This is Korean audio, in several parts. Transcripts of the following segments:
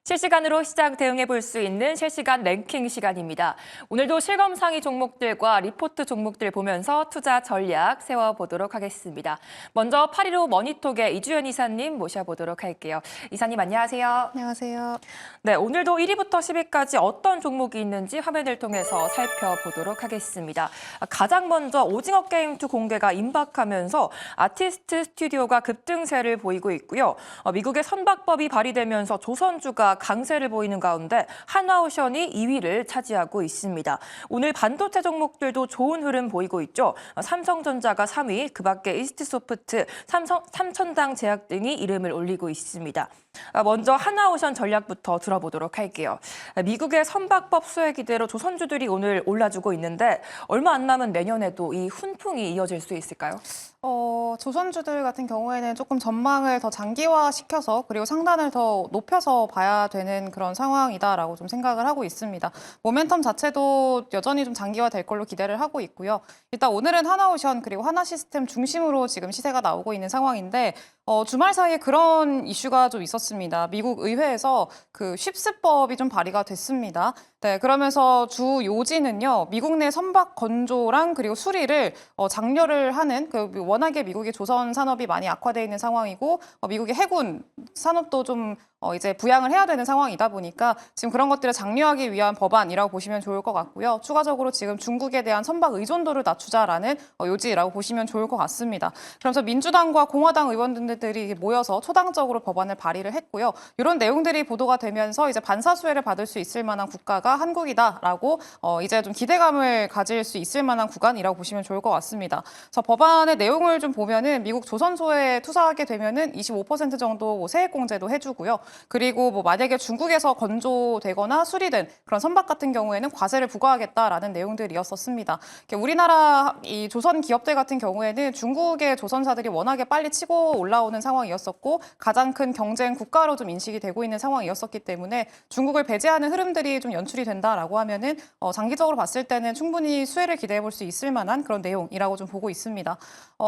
실시간으로 시장 대응해 볼 수 있는 실시간 랭킹 시간입니다. 오늘도 실검 상위 종목들과 리포트 종목들 보면서 투자 전략 세워보도록 하겠습니다. 먼저 815 머니톡의 이주연 이사님 모셔보도록 할게요. 이사님 안녕하세요. 안녕하세요. 네, 오늘도 1위부터 10위까지 어떤 종목이 있는지 화면을 통해서 살펴보도록 하겠습니다. 가장 먼저 오징어 게임2 공개가 임박하면서 아티스트 스튜디오가 급등세를 보이고 있고요. 미국의 선박법이 발의되면서 조선주가 강세를 보이는 가운데 하나오션이 2위를 차지하고 있습니다. 오늘 반도체 종목들도 좋은 흐름 보이고 있죠. 삼성전자가 3위, 그밖에 이스트소프트, 삼천당 제약 등이 이름을 올리고 있습니다. 먼저 하나오션 전략부터 들어보도록 할게요. 미국의 선박법 수혜 기대로 조선주들이 오늘 올라주고 있는데 얼마 안 남은 내년에도 이 훈풍이 이어질 수 있을까요? 조선주들 같은 경우에는 조금 전망을 더 장기화시켜서 그리고 상단을 더 높여서 봐야 되는 그런 상황이다라고 좀 생각을 하고 있습니다. 모멘텀 자체도 여전히 좀 장기화될 걸로 기대를 하고 있고요. 일단 오늘은 하나오션 그리고 하나시스템 중심으로 지금 시세가 나오고 있는 상황인데 주말 사이에 그런 이슈가 좀 있었습니다. 미국 의회에서 그 쉽스법이 좀 발의가 됐습니다. 네, 그러면서 주 요지는요, 미국 내 선박 건조랑 그리고 수리를 장려를 하는 워낙에 미국의 조선 산업이 많이 악화되어 있는 상황이고 미국의 해군 산업도 좀 이제 부양을 해야 되는 상황이다 보니까 지금 그런 것들을 장려하기 위한 법안이라고 보시면 좋을 것 같고요. 추가적으로 지금 중국에 대한 선박 의존도를 낮추자라는 요지라고 보시면 좋을 것 같습니다. 그러면서 민주당과 공화당 의원들이 모여서 초당적으로 법안을 발의를 했고요. 이런 내용들이 보도가 되면서 이제 반사수혜를 받을 수 있을 만한 국가가 한국이다라고 이제 좀 기대감을 가질 수 있을 만한 구간이라고 보시면 좋을 것 같습니다. 그래서 법안의 내용을 좀 보면은 미국 조선소에 투자하게 되면은 25% 정도 세액공제도 해주고요. 그리고 만약에 중국에서 건조되거나 수리된 그런 선박 같은 경우에는 과세를 부과하겠다라는 내용들이었었습니다. 우리나라 이 조선 기업들 같은 경우에는 중국의 조선사들이 워낙에 빨리 치고 올라오는 상황이었었고 가장 큰 경쟁 국가로 좀 인식이 되고 있는 상황이었었기 때문에 중국을 배제하는 흐름들이 좀 연출이 된다라고 하면은 장기적으로 봤을 때는 충분히 수혜를 기대해 볼 수 있을 만한 그런 내용이라고 좀 보고 있습니다.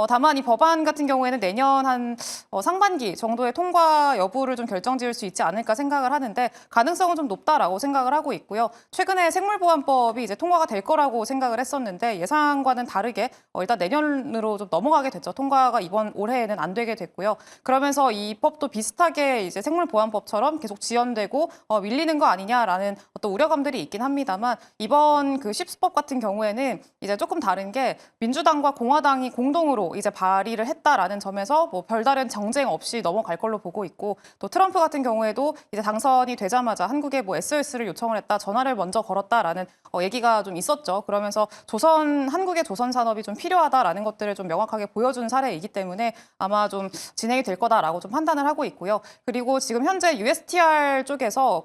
다만 이 법안 같은 경우에는 내년 한 상반기 정도의 통과 여부를 좀 결정지을 수 있지 않을까 생각을 하는데 가능성은 좀 높다라고 생각을 하고 있고요. 최근에 생물보안법이 이제 통과가 될 거라고 생각을 했었는데 예상과는 다르게 일단 내년으로 좀 넘어가게 됐죠. 통과가 이번 올해에는 안 되게 됐고요. 그러면서 이 법도 비슷하게 이제 생물보안법처럼 계속 지연되고 밀리는 거 아니냐라는 어떤 우려감들이 있긴 합니다만 이번 그 쉽스법 같은 경우에는 이제 조금 다른 게 민주당과 공화당이 공동으로 이제 발의를 했다라는 점에서 별다른 정쟁 없이 넘어갈 걸로 보고 있고 또 트럼프 같은 경우에도 이제 당선이 되자마자 한국에 SOS를 요청을 했다, 전화를 먼저 걸었다라는 얘기가 좀 있었죠. 그러면서 한국의 조선 산업이 좀 필요하다라는 것들을 좀 명확하게 보여준 사례이기 때문에 아마 좀 진행이 될 거다라고 좀 판단을 하고 있고요. 그리고 지금 현재 USTR 쪽에서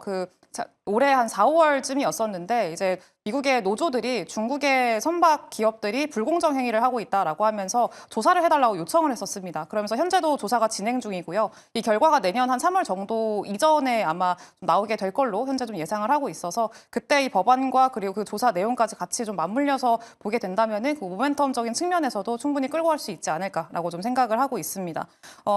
올해 한 4, 5월쯤이었었는데 이제 미국의 노조들이 중국의 선박 기업들이 불공정 행위를 하고 있다라고 하면서 조사를 해달라고 요청을 했었습니다. 그러면서 현재도 조사가 진행 중이고요. 이 결과가 내년 한 3월 정도 이전에 아마 좀 나오게 될 걸로 현재 좀 예상을 하고 있어서 그때 이 법안과 그리고 그 조사 내용까지 같이 좀 맞물려서 보게 된다면은 그 모멘텀적인 측면에서도 충분히 끌고 갈 수 있지 않을까라고 좀 생각을 하고 있습니다.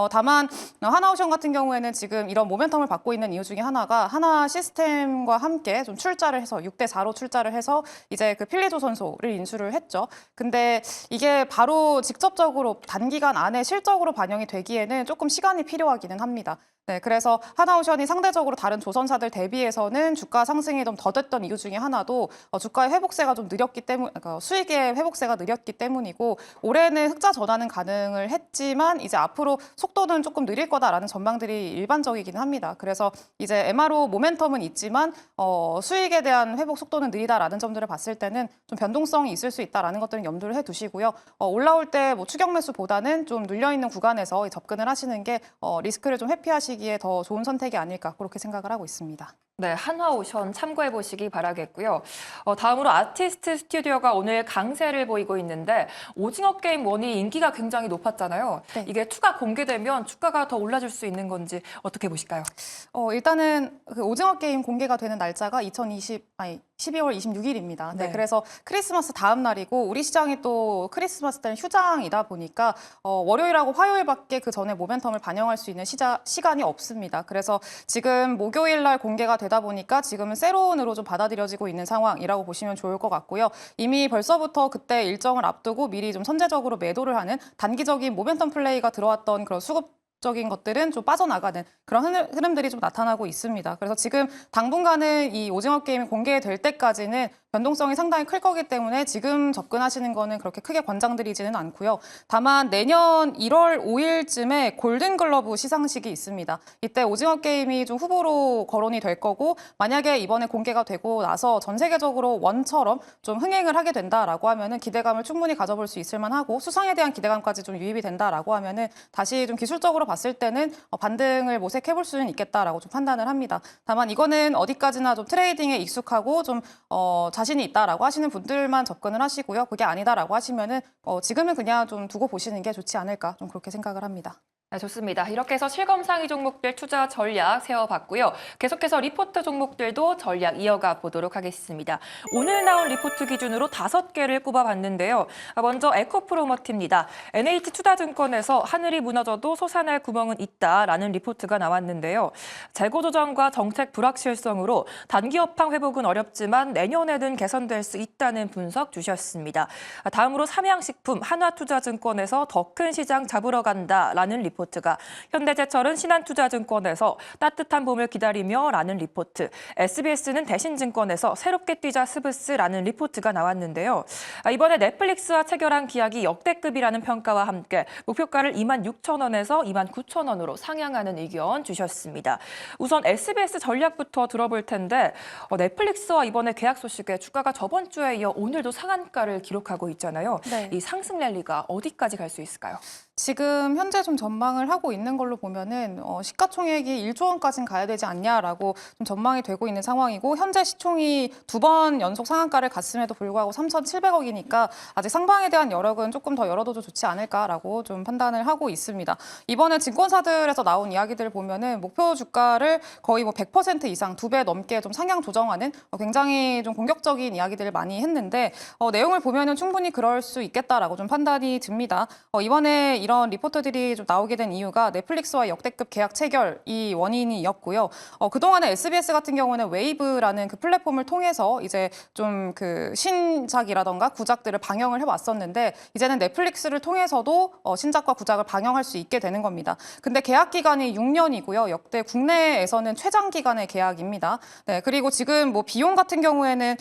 다만 하나오션 같은 경우에는 지금 이런 모멘텀을 받고 있는 이유 중에 하나가 하나 시스템과 함께 좀 출자를 해서 6대4로 출자를 해서 이제 그 필리조선소를 인수를 했죠. 근데 이게 바로 직접적으로 단기간 안에 실적으로 반영이 되기에는 조금 시간이 필요하기는 합니다. 네, 그래서 하나오션이 상대적으로 다른 조선사들 대비해서는 주가 상승이 좀 더뎠던 이유 중에 하나도 주가의 회복세가 좀 느렸기 때문, 그러니까 수익의 회복세가 느렸기 때문이고 올해는 흑자 전환은 가능을 했지만 이제 앞으로 속도는 조금 느릴 거다라는 전망들이 일반적이긴 합니다. 그래서 이제 MRO 모멘텀은 있지만 수익에 대한 회복 속도는 느리다라는 점들을 봤을 때는 좀 변동성이 있을 수 있다라는 것들은 염두를 해두시고요. 올라올 때 추격 매수보다는 좀 눌려 있는 구간에서 접근을 하시는 게 리스크를 좀 회피하시기에 더 좋은 선택이 아닐까 그렇게 생각을 하고 있습니다. 네, 한화오션 참고해 보시기 바라겠고요. 다음으로 아티스트 스튜디오가 오늘 강세를 보이고 있는데 오징어 게임 1이 인기가 굉장히 높았잖아요. 네. 이게 2가 공개되면 주가가 더 올라줄 수 있는 건지 어떻게 보실까요? 일단은 그 오징어 게임 공개가 되는 날짜가 12월 26일입니다. 네, 네. 그래서 크리스마스 다음 날이고 우리 시장이 또 크리스마스 때는 휴장이다 보니까 월요일하고 화요일밖에 그 전에 모멘텀을 반영할 수 있는 시간이 없습니다. 그래서 지금 목요일 날 공개가 되다 보니까 지금은 세론으로 좀 받아들여지고 있는 상황이라고 보시면 좋을 것 같고요. 이미 벌써부터 그때 일정을 앞두고 미리 좀 선제적으로 매도를 하는 단기적인 모멘텀 플레이가 들어왔던 그런 수급적인 것들은 좀 빠져나가는 그런 흐름들이 좀 나타나고 있습니다. 그래서 지금 당분간은 이 오징어 게임이 공개될 때까지는 변동성이 상당히 클 거기 때문에 지금 접근하시는 거는 그렇게 크게 권장드리지는 않고요. 다만 내년 1월 5일쯤에 골든글러브 시상식이 있습니다. 이때 오징어 게임이 좀 후보로 거론이 될 거고 만약에 이번에 공개가 되고 나서 전 세계적으로 원처럼 좀 흥행을 하게 된다라고 하면은 기대감을 충분히 가져볼 수 있을 만하고 수상에 대한 기대감까지 좀 유입이 된다라고 하면은 다시 좀 기술적으로 봤을 때는 반등을 모색해 볼 수는 있겠다라고 좀 판단을 합니다. 다만 이거는 어디까지나 좀 트레이딩에 익숙하고 좀 자신이 있다라고 하시는 분들만 접근을 하시고요. 그게 아니다라고 하시면은 지금은 그냥 좀 두고 보시는 게 좋지 않을까 좀 그렇게 생각을 합니다. 네, 좋습니다. 이렇게 해서 실검상위 종목들 투자 전략 세워봤고요. 계속해서 리포트 종목들도 전략 이어가 보도록 하겠습니다. 오늘 나온 리포트 기준으로 5개를 꼽아봤는데요. 먼저 에코프로머티입니다. NH투자증권에서 하늘이 무너져도 솟아날 구멍은 있다라는 리포트가 나왔는데요. 재고조정과 정책 불확실성으로 단기 업황 회복은 어렵지만 내년에는 개선될 수 있다는 분석 주셨습니다. 다음으로 삼양식품 한화투자증권에서 더 큰 시장 잡으러 간다라는 리포트가, 현대제철은 신한투자증권에서 따뜻한 봄을 기다리며라는 리포트, SBS는 대신증권에서 새롭게 뛰자 스브스라는 리포트가 나왔는데요. 이번에 넷플릭스와 체결한 계약이 역대급이라는 평가와 함께 목표가를 26,000원에서 29,000원으로 상향하는 의견 주셨습니다. 우선 SBS 전략부터 들어볼 텐데 넷플릭스와 이번에 계약 소식에 주가가 저번 주에 이어 오늘도 상한가를 기록하고 있잖아요. 네. 이 상승 랠리가 어디까지 갈 수 있을까요? 지금 현재 좀 전망을 하고 있는 걸로 보면은 시가총액이 1조 원까지는 가야 되지 않냐라고 좀 전망이 되고 있는 상황이고 현재 시총이 2번 연속 상한가를 갔음에도 불구하고 3,700억이니까 아직 상방에 대한 여력은 조금 더 열어둬도 좋지 않을까라고 좀 판단을 하고 있습니다. 이번에 증권사들에서 나온 이야기들을 보면은 목표 주가를 거의 100% 이상 2배 넘게 좀 상향 조정하는 굉장히 좀 공격적인 이야기들을 많이 했는데 내용을 보면은 충분히 그럴 수 있겠다라고 좀 판단이 듭니다. 이번에 이런 리포트들이 좀 나오게 된 이유가 넷플릭스와 역대급 계약 체결이 원인이었고요. 그동안에 SBS 같은 경우는 웨이브라는 그 플랫폼을 통해서 이제 좀 그 신작이라던가 구작들을 방영을 해왔었는데 이제는 넷플릭스를 통해서도 신작과 구작을 방영할 수 있게 되는 겁니다. 근데 계약 기간이 6년이고요. 역대 국내에서는 최장 기간의 계약입니다. 네, 그리고 지금 비용 같은 경우에는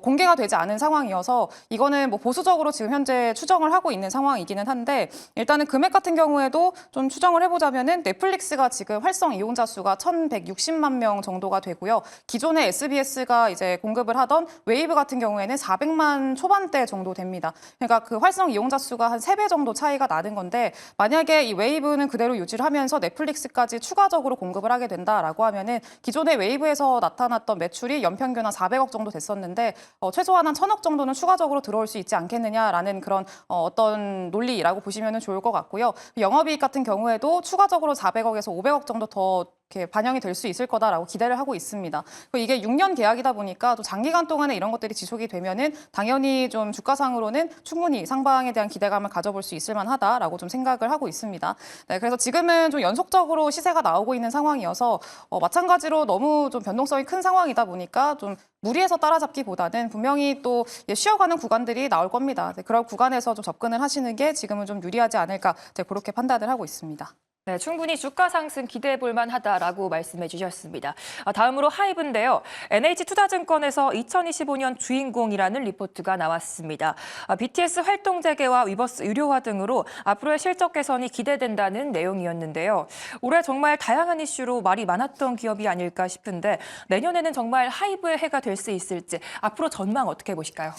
공개가 되지 않은 상황이어서 이거는 보수적으로 지금 현재 추정을 하고 있는 상황이기는 한데 일단은 금액 같은 경우에도 좀 추정을 해보자면은 넷플릭스가 지금 활성 이용자 수가 1,160만 명 정도가 되고요. 기존의 SBS가 이제 공급을 하던 웨이브 같은 경우에는 400만 초반대 정도 됩니다. 그러니까 그 활성 이용자 수가 한 3배 정도 차이가 나는 건데 만약에 이 웨이브는 그대로 유지를 하면서 넷플릭스까지 추가적으로 공급을 하게 된다라고 하면은 기존의 웨이브에서 나타났던 매출이 연평균 한 400억 정도 됐었는데 최소한 한 1,000억 정도는 추가적으로 들어올 수 있지 않겠느냐라는 그런 어떤 논리라고 보시면 좋을 것 같고요. 영업이익 같은 경우에도 추가적으로 400억에서 500억 정도 더 이렇게 반영이 될 수 있을 거다라고 기대를 하고 있습니다. 이게 6년 계약이다 보니까 또 장기간 동안에 이런 것들이 지속이 되면은 당연히 좀 주가상으로는 충분히 상방에 대한 기대감을 가져볼 수 있을 만하다라고 좀 생각을 하고 있습니다. 네, 그래서 지금은 좀 연속적으로 시세가 나오고 있는 상황이어서 마찬가지로 너무 좀 변동성이 큰 상황이다 보니까 좀 무리해서 따라잡기보다는 분명히 또 쉬어가는 구간들이 나올 겁니다. 네, 그런 구간에서 좀 접근을 하시는 게 지금은 좀 유리하지 않을까 그렇게 판단을 하고 있습니다. 네, 충분히 주가 상승 기대해 볼 만하다라고 말씀해 주셨습니다. 다음으로 하이브인데요. NH투자증권에서 2025년 주인공이라는 리포트가 나왔습니다. BTS 활동 재개와 위버스 유료화 등으로 앞으로의 실적 개선이 기대된다는 내용이었는데요. 올해 정말 다양한 이슈로 말이 많았던 기업이 아닐까 싶은데 내년에는 정말 하이브의 해가 될 수 있을지 앞으로 전망 어떻게 보실까요?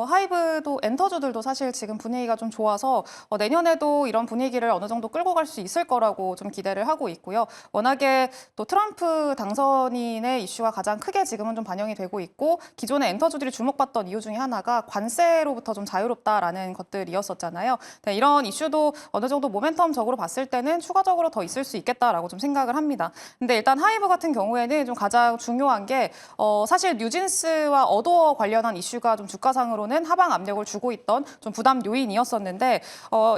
하이브도 엔터주들도 사실 지금 분위기가 좀 좋아서 내년에도 이런 분위기를 어느 정도 끌고 갈 수 있을 거라고 좀 기대를 하고 있고요. 워낙에 또 트럼프 당선인의 이슈가 가장 크게 지금은 좀 반영이 되고 있고 기존의 엔터주들이 주목받던 이유 중에 하나가 관세로부터 좀 자유롭다라는 것들이었었잖아요. 네, 이런 이슈도 어느 정도 모멘텀적으로 봤을 때는 추가적으로 더 있을 수 있겠다라고 좀 생각을 합니다. 근데 일단 하이브 같은 경우에는 좀 가장 중요한 게 사실 뉴진스와 어도어 관련한 이슈가 좀 주가상으로는 하방 압력을 주고 있던 좀 부담 요인이었었는데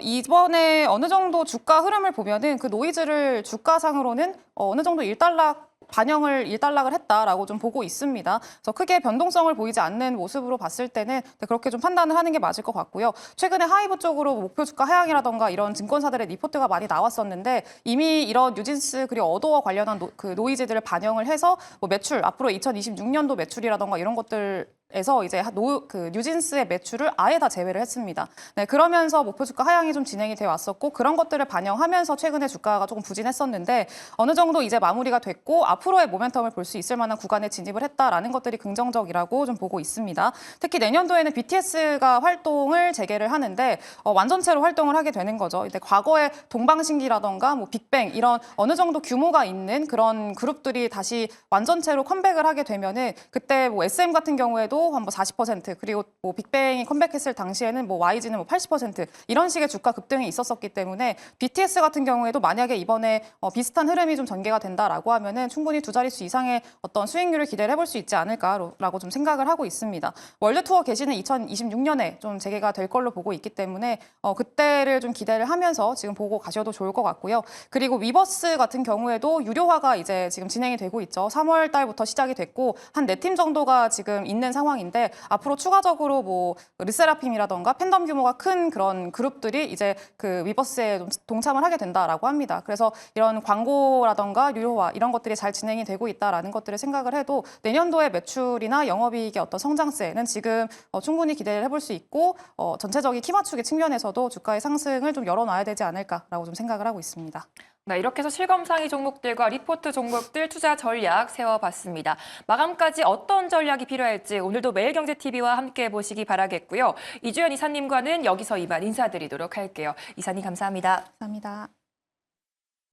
이번에 어느 정도 주가 흐름을 보면은 그 노이즈를 주가상으로는 어느 정도 일단락을 했다라고 좀 보고 있습니다. 그래서 크게 변동성을 보이지 않는 모습으로 봤을 때는 그렇게 좀 판단을 하는 게 맞을 것 같고요. 최근에 하이브 쪽으로 목표 주가 하향이라던가 이런 증권사들의 리포트가 많이 나왔었는데 이미 이런 뉴진스 그리고 어도어 관련한 그 노이즈들을 반영을 해서 뭐 매출 앞으로 2026년도 매출이라던가 이런 것들 에서 이제 그 뉴진스의 매출을 아예 다 제외를 했습니다. 네, 그러면서 목표 주가 하향이 좀 진행이 돼 왔었고 그런 것들을 반영하면서 최근에 주가가 조금 부진했었는데 어느 정도 이제 마무리가 됐고 앞으로의 모멘텀을 볼 수 있을 만한 구간에 진입을 했다라는 것들이 긍정적이라고 좀 보고 있습니다. 특히 내년도에는 BTS가 활동을 재개를 하는데 완전체로 활동을 하게 되는 거죠. 근데 과거에 동방신기라던가 뭐 빅뱅 이런 어느 정도 규모가 있는 그런 그룹들이 다시 완전체로 컴백을 하게 되면은 그때 뭐 SM 같은 경우에도 한 뭐 40% 그리고 뭐 빅뱅이 컴백했을 당시에는 뭐 YG는 뭐 80% 이런 식의 주가 급등이 있었었기 때문에 BTS 같은 경우에도 만약에 이번에 비슷한 흐름이 좀 전개가 된다라고 하면은 충분히 두 자릿수 이상의 어떤 수익률을 기대를 해볼 수 있지 않을까라고 좀 생각을 하고 있습니다. 월드 투어 개시는 2026년에 좀 재개가 될 걸로 보고 있기 때문에 그때를 좀 기대를 하면서 지금 보고 가셔도 좋을 것 같고요. 그리고 위버스 같은 경우에도 유료화가 이제 지금 진행이 되고 있죠. 3월 달부터 시작이 됐고 한 4팀 정도가 지금 있는 상황인데 앞으로 추가적으로 뭐 르세라핌이라던가 팬덤 규모가 큰 그런 그룹들이 이제 그 위버스에 좀 동참을 하게 된다라고 합니다. 그래서 이런 광고라던가 유료화 이런 것들이 잘 진행이 되고 있다라는 것들을 생각을 해도 내년도의 매출이나 영업이익의 어떤 성장세는 지금 충분히 기대를 해볼 수 있고 전체적인 키 맞추기 측면에서도 주가의 상승을 좀 열어놔야 되지 않을까라고 좀 생각을 하고 있습니다. 네, 이렇게 해서 실검 상위 종목들과 리포트 종목들 투자 전략 세워봤습니다. 마감까지 어떤 전략이 필요할지 오늘도 매일경제TV와 함께 보시기 바라겠고요. 이주연 이사님과는 여기서 이만 인사드리도록 할게요. 이사님 감사합니다. 감사합니다.